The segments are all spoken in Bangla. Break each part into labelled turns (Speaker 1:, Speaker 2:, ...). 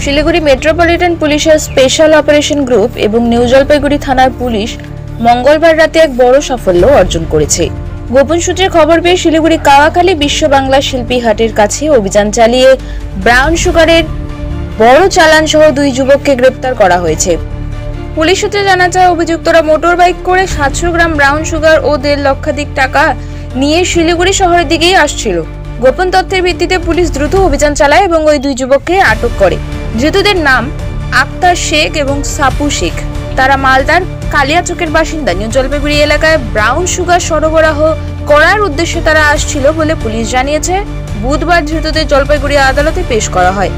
Speaker 1: শিলিগুড়ি মেট্রোপলিটন পুলিশের স্পেশাল অপারেশন গ্রুপ এবং নিউ জলপাইগুড়ি থানার পুলিশ মঙ্গলবার রাতে এক বড় সাফল্য অর্জন করেছে। গোপন সূত্রে খবর পেয়ে শিলিগুড়ি কাওয়াখালী বিশ্ব বাংলা শিল্পী হাটের কাছে অভিযান চালিয়ে ব্রাউন সুগারের বড় চালান সহ 2 যুবককে গ্রেপ্তার করা হয়েছে। পুলিশ সূত্রে জানা যায়, অভিযুক্তরা মোটর বাইক করে 700 গ্রাম ব্রাউন সুগার ও 1.5 লক্ষাধিক টাকা নিয়ে শিলিগুড়ি শহরের দিকেই আসছিল। গোপন তথ্যের ভিত্তিতে পুলিশ দ্রুত অভিযান চালায় এবং ওই 2 যুবককে আটক করে। ধৃতদের নাম আক্তার শেখ এবং সাপু শেখ। তারা মালদার কালিয়াচকের বাসিন্দা। নিউ জলপাইগুড়ি এলাকায় ব্রাউন সুগার সরবরাহ করার উদ্দেশ্যে তারা আসছিল বলে পুলিশ জানিয়েছে। বুধবার ধৃতদের জলপাইগুড়ি আদালতে পেশ করা হয়।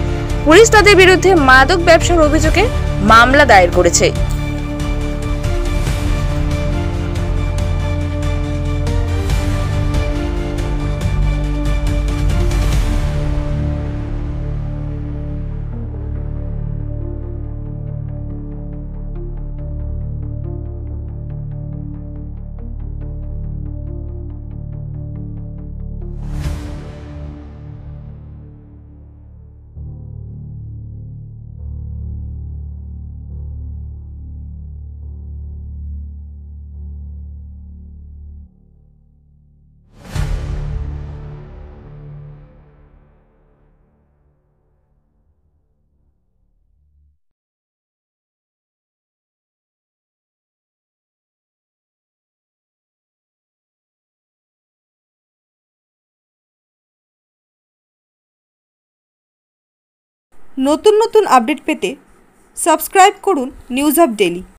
Speaker 1: পুলিশ তাদের বিরুদ্ধে মাদক ব্যবসার অভিযোগে মামলা দায়ের করেছে।
Speaker 2: নতুন আপডেট পেতে সাবস্ক্রাইব করুন নিউজ আপ ডেইলি।